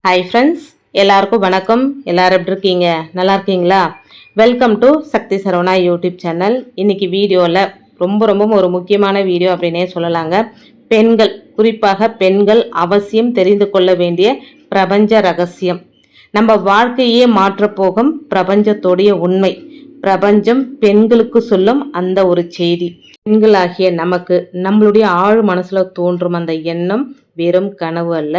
Hi friends, எல்லாருக்கும் வணக்கம். எல்லாரும் எப்படி இருக்கீங்க? நல்லா இருக்கீங்களா? Welcome to Sakthi Saravana YouTube channel. இன்னைக்கு வீடியோவில் ரொம்ப ஒரு முக்கியமான வீடியோ அப்படின்னே சொல்லலாங்க. பெண்கள், குறிப்பாக பெண்கள் அவசியம் தெரிந்து கொள்ள வேண்டிய பிரபஞ்ச ரகசியம். நம்ம வாழ்க்கையே மாற்றப்போகும் பிரபஞ்சத்தோடைய உண்மை. பிரபஞ்சம் பெண்களுக்கு சொல்லும் அந்த ஒரு செய்தி. பெண்களாகிய நமக்கு நம்மளுடைய ஆழ் மனசுல தோன்றும் அந்த எண்ணம் வெறும் கனவு அல்ல.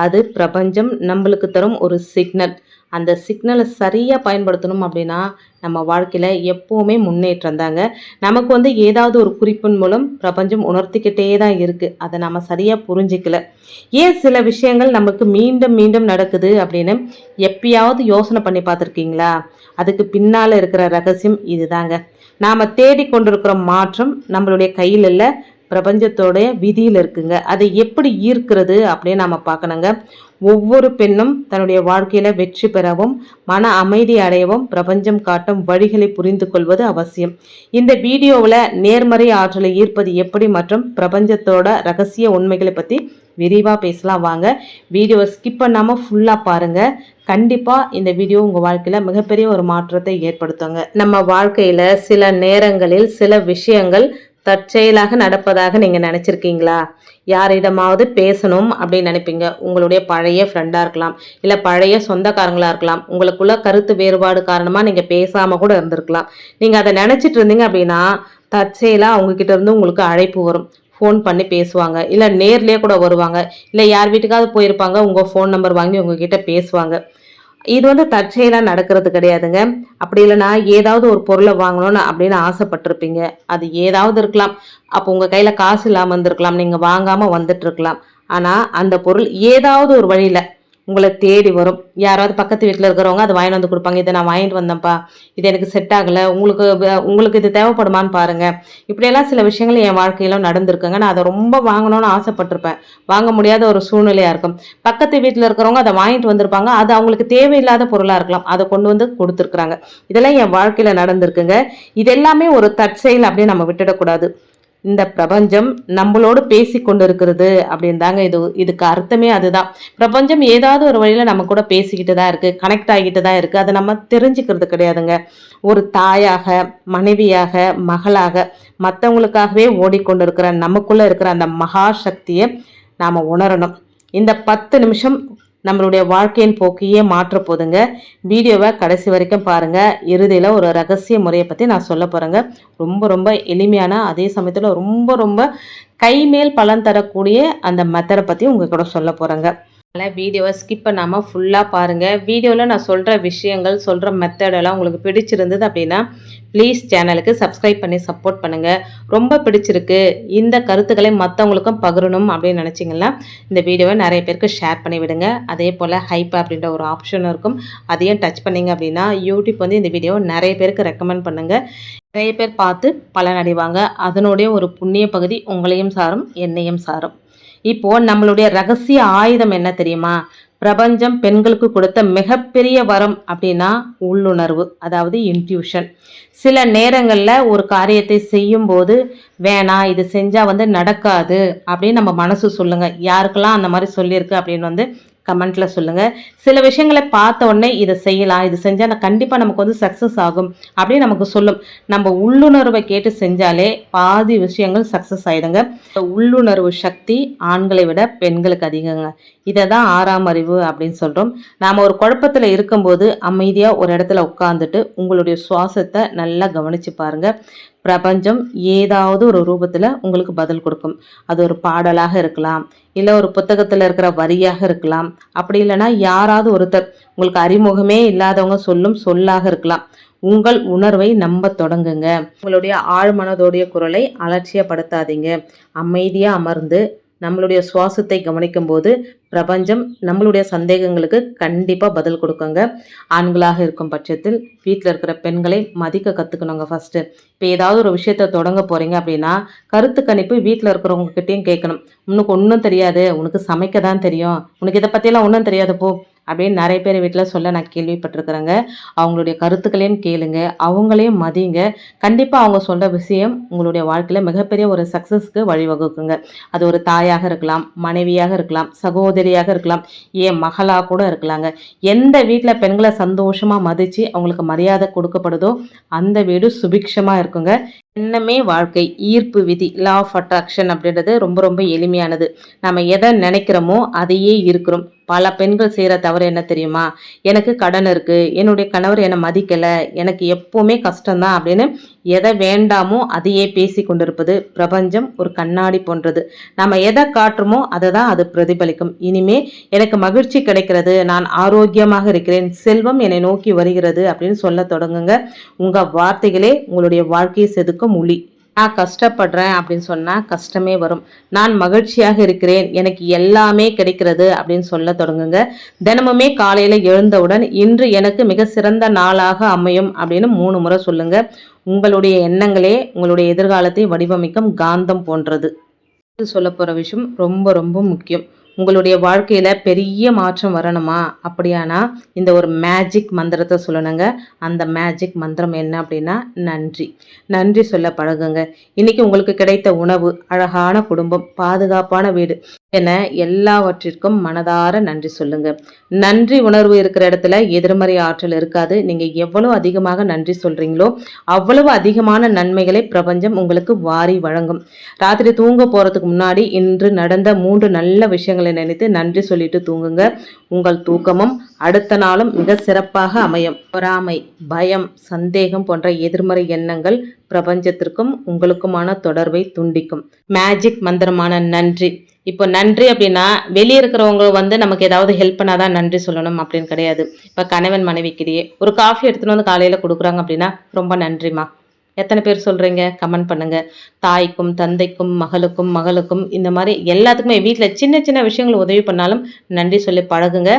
அது பிரபஞ்சம் நம்மளுக்கு தரும் ஒரு சிக்னல். அந்த சிக்னலை சரியாக பயன்படுத்தணும் அப்படின்னா நம்ம வாழ்க்கையில் எப்போவுமே முன்னேற்றம் தாங்க. நமக்கு ஏதாவது ஒரு குறிப்பின் மூலம் பிரபஞ்சம் உணர்த்திக்கிட்டே தான் இருக்குது. அதை நம்ம சரியாக புரிஞ்சிக்கல. ஏன் சில விஷயங்கள் நமக்கு மீண்டும் மீண்டும் நடக்குது அப்படின்னு எப்பயாவது யோசனை பண்ணி பார்த்துருக்கீங்களா? அதுக்கு பின்னால் இருக்கிற ரகசியம் இதுதாங்க. நாம் தேடிக்கொண்டிருக்கிற மாற்றம் நம்மளுடைய கையில் இல்லை, பிரபஞ்சத்தோடைய விதியில் இருக்குங்க. அதை எப்படி ஈர்க்கிறது அப்படின்னு நாம் பார்க்கணுங்க. ஒவ்வொரு பெண்ணும் தன்னுடைய வாழ்க்கையில வெற்றி பெறவும் மன அமைதி அடையவும் பிரபஞ்சம் காட்டும் வழிகளை புரிந்து கொள்வது அவசியம். இந்த வீடியோவில் நேர்மறை ஆற்றலை ஈர்ப்பது எப்படி மற்றும் பிரபஞ்சத்தோட ரகசிய உண்மைகளை பற்றி விரிவாக பேசலாம். வாங்க, வீடியோவை ஸ்கிப் பண்ணாமல் ஃபுல்லாக பாருங்கள். கண்டிப்பாக இந்த வீடியோ உங்கள் வாழ்க்கையில் மிகப்பெரிய ஒரு மாற்றத்தை ஏற்படுத்துங்க. நம்ம வாழ்க்கையில் சில நேரங்களில் சில விஷயங்கள் தற்செயலாக நடப்பதாக நீங்கள் நினச்சிருக்கீங்களா? யாரிடமாவது பேசணும் அப்படின்னு நினைப்பீங்க. உங்களுடைய பழைய ஃப்ரெண்டாக இருக்கலாம், இல்லை பழைய சொந்தக்காரங்களாக இருக்கலாம். உங்களுக்குள்ள கருத்து வேறுபாடு காரணமாக நீங்கள் பேசாமல் கூட இருந்திருக்கலாம். நீங்கள் அதை நினச்சிட்டு இருந்தீங்க அப்படின்னா தற்செயலாக அவங்கக்கிட்ட இருந்து உங்களுக்கு அழைப்பு வரும். ஃபோன் பண்ணி பேசுவாங்க, இல்லை நேர்லேயே கூட வருவாங்க, இல்லை யார் வீட்டுக்காவது போயிருப்பாங்க, உங்கள் ஃபோன் நம்பர் வாங்கி உங்ககிட்ட பேசுவாங்க. இது தற்செயலாக நடக்கிறது கிடையாதுங்க. அப்படி இல்லைனா ஏதாவது ஒரு பொருளை வாங்கணும்னு அப்படின்னு ஆசைப்பட்டிருப்பீங்க. அது ஏதாவது இருக்கலாம். அப்போ உங்கள் கையில் காசு இல்லாமல் இருந்திருக்கலாம், நீங்கள் வாங்காமல் வந்துட்டு இருக்கலாம். ஆனால் அந்த பொருள் ஏதாவது ஒரு வழியில் உங்களை தேடி வரும். யாராவது பக்கத்து வீட்டில் இருக்கிறவங்க அதை வாங்கிட்டு வந்து கொடுப்பாங்க. இதை நான் வாங்கிட்டு வந்தேன்ப்பா, இது எனக்கு செட் ஆகலை, உங்களுக்கு இது தேவைப்படுமான்னு பாருங்கள். இப்படியெல்லாம் சில விஷயங்கள் என் வாழ்க்கையில நடந்திருக்குங்க. நான் அதை ரொம்ப வாங்கணும்னு ஆசைப்பட்டிருப்பேன், வாங்க முடியாத ஒரு சூழ்நிலையாக இருக்கும். பக்கத்து வீட்டில் இருக்கிறவங்க அதை வாங்கிட்டு வந்திருப்பாங்க. அது அவங்களுக்கு தேவையில்லாத பொருளாக இருக்கலாம், அதை கொண்டு வந்து கொடுத்துருக்குறாங்க. இதெல்லாம் என் வாழ்க்கையில் நடந்திருக்குங்க. இது எல்லாமே ஒரு தற்செயல் அப்படின்னு நம்ம விட்டுடக்கூடாது. இந்த பிரபஞ்சம் நம்மளோடு பேசி கொண்டு இருக்கிறது அப்படின்னு தாங்க இதுக்கு அர்த்தமே அதுதான். பிரபஞ்சம் ஏதாவது ஒரு வழியில நம்ம கூட பேசிக்கிட்டு தான் இருக்கு, கனெக்ட் ஆகிட்டு தான் இருக்கு. அதை நம்ம தெரிஞ்சுக்கிறது கிடையாதுங்க. ஒரு தாயாக, மனைவியாக, மகளாக மற்றவங்களுக்காகவே ஓடிக்கொண்டு இருக்கிற நமக்குள்ள இருக்கிற அந்த மகா சக்தியை நாம உணரணும். இந்த 10 நிமிஷம் நம்மளுடைய வாழ்க்கையின் போக்கையே மாற்ற போதுங்க. வீடியோவை கடைசி வரைக்கும் பாருங்கள். இறுதியில் ஒரு ரகசிய முறையை பற்றி நான் சொல்ல போகிறேங்க. ரொம்ப எளிமையான, அதே சமயத்தில் ரொம்ப கைமேல் பலன் தரக்கூடிய அந்த மெத்தடை பற்றி உங்கள் கூட சொல்ல போகிறேங்க. அதனால் வீடியோவை ஸ்கிப் பண்ணாமல் ஃபுல்லாக பாருங்கள். வீடியோவில் நான் சொல்கிற விஷயங்கள், சொல்கிற மெத்தடெல்லாம் உங்களுக்கு பிடிச்சிருந்தது அப்படின்னா ப்ளீஸ் சேனலுக்கு சப்ஸ்கிரைப் பண்ணி சப்போர்ட் பண்ணுங்கள். ரொம்ப பிடிச்சிருக்கு, இந்த கருத்துக்களை மற்றவங்களுக்கும் பகிரணும் அப்படின்னு நினச்சிங்கன்னா இந்த வீடியோவை நிறைய பேருக்கு ஷேர் பண்ணி விடுங்க. அதே போல் ஹைப் அப்படின்ற ஒரு ஆப்ஷன் இருக்கும், அதையும் டச் பண்ணிங்க அப்படின்னா யூடியூப் இந்த வீடியோவை நிறைய பேருக்கு ரெக்கமெண்ட் பண்ணுங்கள். நிறைய பேர் பார்த்து பலனடைவாங்க. அதனுடைய ஒரு புண்ணிய பகுதி உங்களையும் சாரும், என்னையும் சாரும். இப்போ நம்மளுடைய ரகசிய ஆயுதம் என்ன தெரியுமா? பிரபஞ்சம் பெண்களுக்கு கொடுத்த மிகப்பெரிய வரம் அப்படின்னா உள்ளுணர்வு, அதாவது இன்ட்யூஷன். சில நேரங்களில் ஒரு காரியத்தை செய்யும் போது வேணாம், இது செஞ்சால் நடக்காது அப்படின்னு நம்ம மனசு சொல்லுங்க. யாருக்கெல்லாம் அந்த மாதிரி சொல்லியிருக்கு அப்படின்னு கமெண்ட்ல சொல்லுங்க. சில விஷயங்களை பார்த்த உடனே இதை செய்யலாம், இது செஞ்சால் கண்டிப்பாக நமக்கு சக்ஸஸ் ஆகும் அப்படின்னு நமக்கு சொல்லும். நம்ம உள்ளுணர்வை கேட்டு செஞ்சாலே பாதி விஷயங்கள் சக்ஸஸ் ஆயிடுங்க. உள்ளுணர்வு சக்தி ஆண்களை விட பெண்களுக்கு அதிகங்க. இதை தான் 6ஆம் அறிவு அப்படின்னு சொல்கிறோம். நாம் ஒரு குழப்பத்தில் இருக்கும்போது அமைதியாக ஒரு இடத்துல உட்காந்துட்டு உங்களுடைய சுவாசத்தை நல்லா கவனித்து பாருங்கள். பிரபஞ்சம் ஏதாவது ஒரு ரூபத்தில் உங்களுக்கு பதில் கொடுக்கும். அது ஒரு பாடலாக இருக்கலாம், இல்லை ஒரு புத்தகத்தில் இருக்கிற வரியாக இருக்கலாம், அப்படி இல்லைன்னா யாராவது ஒருத்தர் உங்களுக்கு அறிமுகமே இல்லாதவங்க சொல்லும் சொல்லாக இருக்கலாம். உங்கள் உணர்வை நம்ப தொடங்குங்க. உங்களுடைய ஆழ்மனதோடைய குரலை அலட்சியப்படுத்தாதீங்க. அமைதியாக அமர்ந்து நம்மளுடைய சுவாசத்தை கவனிக்கும் போது பிரபஞ்சம் நம்மளுடைய சந்தேகங்களுக்கு கண்டிப்பாக பதில் கொடுக்குங்க. ஆண்களாக இருக்கும் பட்சத்தில் வீட்டில் இருக்கிற பெண்களை மதிக்க கற்றுக்கணுங்க. ஃபஸ்ட்டு இப்போ ஏதாவது ஒரு விஷயத்த தொடங்க போகிறீங்க அப்படின்னா கருத்து கணிப்பு வீட்டில் இருக்கிறவங்ககிட்டையும் கேட்கணும். உனக்கு ஒன்றும் தெரியாது, உனக்கு சமைக்க தான் தெரியும், உனக்கு இதை பற்றியெல்லாம் ஒன்றும் தெரியாது போ அப்படின்னு நிறைய பேர் வீட்டில் சொல்ல நான் கேள்விப்பட்டிருக்கிறேங்க. அவங்களுடைய கருத்துக்களையும் கேளுங்க, அவங்களையும் மதிங்க. கண்டிப்பாக அவங்க சொல்கிற விஷயம் உங்களுடைய வாழ்க்கையில் மிகப்பெரிய ஒரு சக்ஸஸ்க்கு வழிவகுக்குங்க. அது ஒரு தாயாக இருக்கலாம், மனைவியாக இருக்கலாம், சகோதரியாக இருக்கலாம், ஏன் மகளாக கூட இருக்கலாங்க. எந்த வீட்டில் பெண்களை சந்தோஷமாக மதித்து அவங்களுக்கு மரியாதை கொடுக்கப்படுதோ அந்த வீடு சுபிக்ஷமாக இருக்குங்க. எண்ணமே வாழ்க்கை, ஈர்ப்பு விதி, லா ஆஃப் அட்ராக்ஷன் அப்படின்றது ரொம்ப ரொம்ப எளிமையானது. நம்ம எதை நினைக்கிறோமோ அதையே இருக்கிறோம். பல பெண்கள் செய்கிற தவறு என்ன தெரியுமா? எனக்கு கடன் இருக்குது, என்னுடைய கணவர் என்னை மதிக்கலை, எனக்கு எப்போவுமே கஷ்டம்தான் அப்படின்னு எதை வேண்டாமோ அதையே பேசி கொண்டிருப்பது. பிரபஞ்சம் ஒரு கண்ணாடி போன்றது. நம்ம எதை காட்டுறோமோ அதை தான் அது பிரதிபலிக்கும். இனிமே எனக்கு மகிழ்ச்சி கிடைக்கிறது, நான் ஆரோக்கியமாக இருக்கிறேன், செல்வம் என்னை நோக்கி வருகிறது அப்படின்னு சொல்ல தொடங்குங்க. உங்கள் வார்த்தைகளே உங்களுடைய வாழ்க்கையை செதுக்கும் ஒளி. நான் கஷ்டப்படுறேன் அப்படின்னு சொன்னால் கஷ்டமே வரும். நான் மகிழ்ச்சியாக இருக்கிறேன், எனக்கு எல்லாமே கிடைக்கிறது அப்படின்னு சொல்ல தொடங்குங்க. தினமுமே காலையில் எழுந்தவுடன் இன்று எனக்கு மிக சிறந்த நாளாக அமையும் அப்படின்னு 3 முறை சொல்லுங்க. உங்களுடைய எண்ணங்களே உங்களுடைய எதிர்காலத்தை வடிவமைக்கும் காந்தம் போன்றது. சொல்ல போகிற விஷயம் ரொம்ப ரொம்ப முக்கியம். உங்களுடைய வாழ்க்கையில் பெரிய மாற்றம் வரணுமா? அப்படியானா இந்த ஒரு மேஜிக் மந்திரத்தை சொல்லணுங்க. அந்த மேஜிக் மந்திரம் என்ன அப்படின்னா நன்றி. நன்றி சொல்ல பழகுங்க. இன்றைக்கி உங்களுக்கு கிடைத்த உணவு, அழகான குடும்பம், பாதுகாப்பான வீடு என எல்லாவற்றிற்கும் மனதார நன்றி சொல்லுங்க. நன்றி உணர்வு இருக்கிற இடத்துல எதிர்மறை ஆற்றல் இருக்காது. நீங்கள் எவ்வளவு அதிகமாக நன்றி சொல்கிறீங்களோ அவ்வளவு அதிகமான நன்மைகளை பிரபஞ்சம் உங்களுக்கு வாரி வழங்கும். ராத்திரி தூங்க போகிறதுக்கு முன்னாடி இன்று நடந்த 3 நல்ல விஷயங்களை நினைத்து நன்றி சொல்லிட்டு தூங்குங்க. உங்கள் தூக்கமும் அடுத்த நாளும் மிக சிறப்பாக அமையும். பொறாமை, பயம், சந்தேகம் போன்ற எதிர்மறை எண்ணங்கள் பிரபஞ்சத்திற்கும் உங்களுக்குமான தொடர்பை துண்டிக்கும். மேஜிக் மந்திரமான நன்றி. இப்போ நன்றி அப்படின்னா வெளியே இருக்கிறவங்க நமக்கு ஏதாவது ஹெல்ப் பண்ணாதான் நன்றி சொல்லணும் அப்படின்னு கிடையாது. இப்போ கணவன் மனைவிக்கிடையே ஒரு காஃபி எடுத்துன்னு வந்து காலையில் கொடுக்குறாங்க அப்படின்னா ரொம்ப நன்றிமா. எத்தனை பேர் சொல்கிறீங்க? கமெண்ட் பண்ணுங்கள். தாய்க்கும் தந்தைக்கும் மகளுக்கும் இந்த மாதிரி எல்லாத்துக்குமே வீட்டில் சின்ன சின்ன விஷயங்கள் உதவி பண்ணாலும் நன்றி சொல்லி பழகுங்க.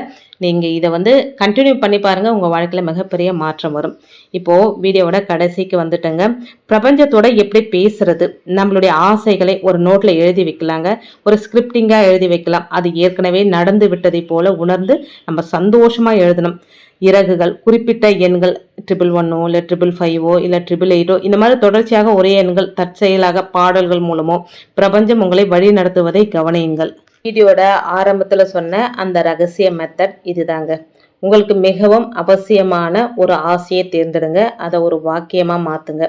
நீங்கள் இதை கண்டினியூ பண்ணி பாருங்கள், உங்கள் வாழ்க்கையில் மிகப்பெரிய மாற்றம் வரும். இப்போது வீடியோவோட கடைசிக்கு வந்துட்டேங்க. பிரபஞ்சத்தோட எப்படி பேசுறது, நம்மளுடைய ஆசைகளை ஒரு நோட்டில் எழுதி வைக்கலாங்க. ஒரு ஸ்கிரிப்டிங்காக எழுதி வைக்கலாம். அது ஏற்கனவே நடந்து விட்டதை போல உணர்ந்து நம்ம சந்தோஷமாக எழுதணும். இறகுகள், குறிப்பிட்ட எண்கள் 111 இல்லை 555 இல்லை 888 இந்த மாதிரி தொடர்ச்சியாக ஒரே எண்கள் தற்செயலாக பாடல்கள் மூலமோ பிரபஞ்சம் உங்களை வழி நடத்துவதை கவனியுங்கள். வீடியோட ஆரம்பத்தில் சொன்ன அந்த ரகசிய மெத்தட் இதுதாங்க. உங்களுக்கு மிகவும் அவசியமான ஒரு ஆசையை தேர்ந்தெடுங்க, அதை ஒரு வாக்கியமாக மாற்றுங்க.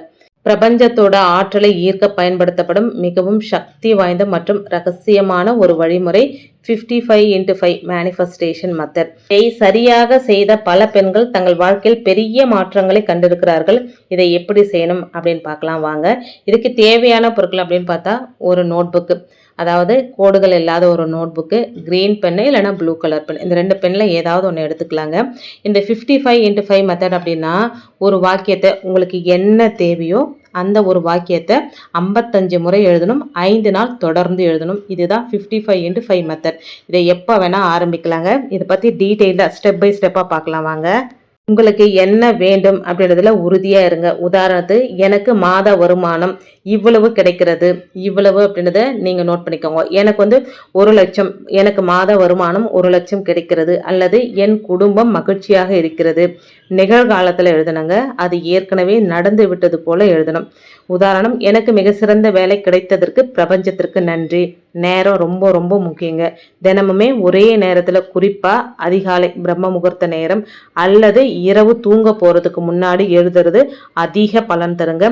பிரபஞ்சத்தோட ஆற்றலை ஈர்க்க பயன்படுத்தப்படும் மிகவும் சக்தி வாய்ந்த மற்றும் ரகசியமான ஒரு வழிமுறை 55x5 மேனிஃபெஸ்டேஷன் மெத்தட். இதை சரியாக செய்த பல பெண்கள் தங்கள் வாழ்க்கையில் பெரிய மாற்றங்களை கண்டிருக்கிறார்கள். இதை எப்படி செய்யணும் அப்படின்னு பார்க்கலாம் வாங்க. இதுக்கு தேவையான பொருட்கள் அப்படின்னு பார்த்தா ஒரு நோட்புக்கு, அதாவது கோடுகள் இல்லாத ஒரு நோட்புக்கு, கிரீன் பென்னு இல்லைனா ப்ளூ கலர் பென், இந்த 2 பெண்ணில் ஏதாவது ஒன்று எடுத்துக்கலாங்க. இந்த 55x5 மெத்தட் அப்படின்னா ஒரு வாக்கியத்தை உங்களுக்கு என்ன தேவையோ அந்த ஒரு வாக்கியத்தை 55 முறை எழுதணும், 5 நாள் தொடர்ந்து எழுதணும். இதுதான் 55x5 மெத்தட். இதை எப்போ வேணால் ஆரம்பிக்கலாங்க. இதை பற்றி டீட்டெயிலாக ஸ்டெப் பை ஸ்டெப்பாக பார்க்கலாம் வாங்க. உங்களுக்கு என்ன வேண்டும் அப்படின்றதுல உறுதியாக இருங்க. உதாரணத்துக்கு எனக்கு மாத வருமானம் இவ்வளவு கிடைக்கிறது, இவ்வளவு அப்படின்றத நீங்கள் நோட் பண்ணிக்கோங்க. எனக்கு 1 லட்சம், எனக்கு மாத வருமானம் 1 லட்சம் கிடைக்கிறது, அல்லது என் குடும்பம் மகிழ்ச்சியாக இருக்கிறது. நிகழ்காலத்தில் எழுதணுங்க. அது ஏற்கனவே நடந்து விட்டது போல எழுதணும். உதாரணம், எனக்கு மிக சிறந்த வேலை கிடைத்ததற்கு பிரபஞ்சத்திற்கு நன்றி. நேரம் ரொம்ப ரொம்ப முக்கியங்க. தினமுமே ஒரே நேரத்தில், குறிப்பாக அதிகாலை பிரம்ம முகூர்த்த நேரம் அல்லது இரவு தூங்க போகிறதுக்கு முன்னாடி எழுதுறது அதிக பலன் தருங்க.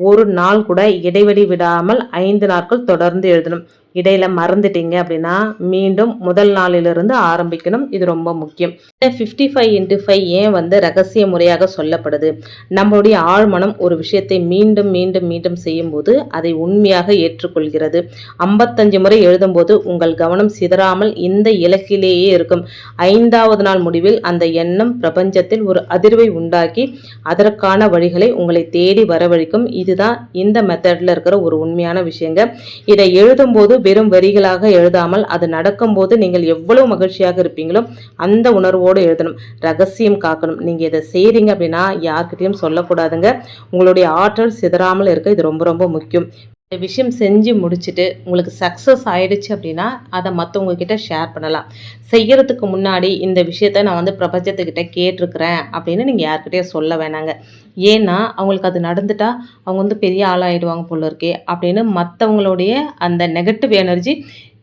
ஒரு நாள் கூட இடைவெளி விடாமல் 5 நாட்கள் தொடர்ந்து எழுதணும். இடையில மறந்துட்டீங்க அப்படின்னா மீண்டும் முதல் நாளிலிருந்து ஆரம்பிக்கணும். இது ரொம்ப முக்கியம். 55x5 ஏன் ரகசிய முறையாக சொல்லப்படுது? நம்மளுடைய ஆழ்மனம் ஒரு விஷயத்தை மீண்டும் மீண்டும் மீண்டும் செய்யும் போது அதை உண்மையாக ஏற்றுக்கொள்கிறது. 55 முறை எழுதும்போது உங்கள் கவனம் சிதறாமல் இந்த இலக்கிலேயே இருக்கும். 5வது நாள் முடிவில் அந்த எண்ணம் பிரபஞ்சத்தில் ஒரு அதிர்வை உண்டாக்கி அதற்கான வழிகளை உங்களை தேடி வரவழைக்கும். இதுதான் இந்த மெத்தட்ல இருக்கிற ஒரு உண்மையான விஷயங்க. இதை எழுதும்போது வெறும் வரிகளாக எழுதாமல் அது நடக்கும்போது நீங்கள் எவ்வளவு மகிழ்ச்சியாக இருப்பீங்களோ அந்த உணர்வோடு எழுதணும். ரகசியம் காக்கணும். நீங்க இதை செய்றீங்க அப்படின்னா யார்கிட்டையும் சொல்லக்கூடாதுங்க. உங்களுடைய ஆற்றல் சிதறாமல் இருக்க இது ரொம்ப ரொம்ப முக்கியம். இந்த விஷயம் செஞ்சு முடிச்சுட்டு உங்களுக்கு சக்ஸஸ் ஆயிடுச்சு அப்படின்னா அதை மற்றவங்க கிட்ட ஷேர் பண்ணலாம். செய்யறதுக்கு முன்னாடி இந்த விஷயத்த நான் வந்து பிரபஞ்சத்துக்கிட்ட கேட்டிருக்கிறேன் அப்படின்னு நீங்கள் யார்கிட்டயும் சொல்ல வேணாங்க. ஏன்னா அவங்களுக்கு அது நடந்துட்டா அவங்க வந்து பெரிய ஆளாயிடுவாங்க போல இருக்கே அப்படின்னு மற்றவங்களுடைய அந்த நெகட்டிவ் எனர்ஜி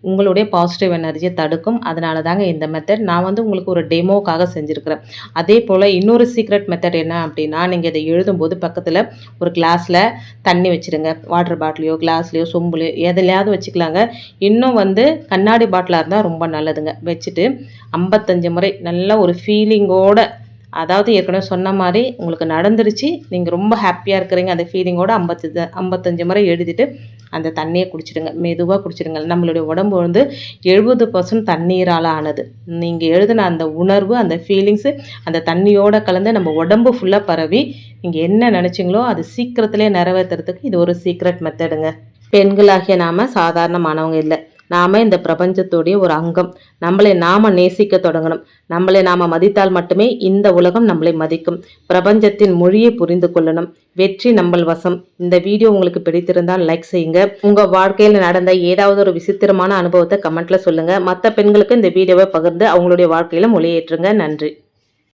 உங்களுடைய பாசிட்டிவ் எனர்ஜியை தடுக்கும். அதனால தாங்க இந்த மெத்தட் நான் வந்து உங்களுக்கு ஒரு டெமோக்காக செஞ்சுருக்கிறேன். அதே போல் இன்னொரு சீக்ரெட் மெத்தட் என்ன அப்படின்னா, நீங்கள் இதை எழுதும்போது பக்கத்தில் ஒரு கிளாஸில் தண்ணி வச்சுருங்க. வாட்டர் பாட்டிலையோ கிளாஸ்லையோ சொம்புலையோ எதுலையாவது வச்சுக்கலாங்க. இன்னும் வந்து கண்ணாடி பாட்டிலாக இருந்தால் ரொம்ப நல்லதுங்க. வச்சுட்டு 55 முறை நல்ல ஒரு ஃபீலிங்கோட, அதாவது ஏற்கனவே சொன்ன மாதிரி உங்களுக்கு நடந்துருச்சு, நீங்கள் ரொம்ப ஹாப்பியாக இருக்கிறீங்க அந்த ஃபீலிங்கோட 55 முறை எழுதிட்டு அந்த தண்ணியை குடிச்சிடுங்க. மெதுவாக குடிச்சிடுங்க. நம்மளுடைய உடம்பு வந்து 70% தண்ணீரால் ஆனது. நீங்கள் எழுதின அந்த உணர்வு, அந்த ஃபீலிங்ஸு அந்த தண்ணியோடு கலந்து நம்ம உடம்பு ஃபுல்லாக பரவி நீங்கள் என்ன நினச்சிங்களோ அது சீக்கிரத்திலே நிறைவேற்றுறதுக்கு இது ஒரு சீக்ரெட் மெத்தடுங்க. பெண்களாகிய நாம் சாதாரணமானவங்க இல்லை. நாம் இந்த பிரபஞ்சத்துடைய ஒரு அங்கம். நம்மளை நாம் நேசிக்க தொடங்கணும். நம்மளை நாம் மதித்தால் மட்டுமே இந்த உலகம் நம்மளை மதிக்கும். பிரபஞ்சத்தின் மொழியை புரிந்து கொள்ளணும். வெற்றி நம்மள் வசம். இந்த வீடியோ உங்களுக்கு பிடித்திருந்தால் லைக் செய்யுங்க. உங்கள் வாழ்க்கையில் நடந்த ஏதாவது ஒரு விசித்திரமான அனுபவத்தை கமெண்ட்ல சொல்லுங்க. மற்ற பெண்களுக்கு இந்த வீடியோவை பகிர்ந்து அவங்களுடைய வாழ்க்கையில மொழியேற்றுங்க. நன்றி.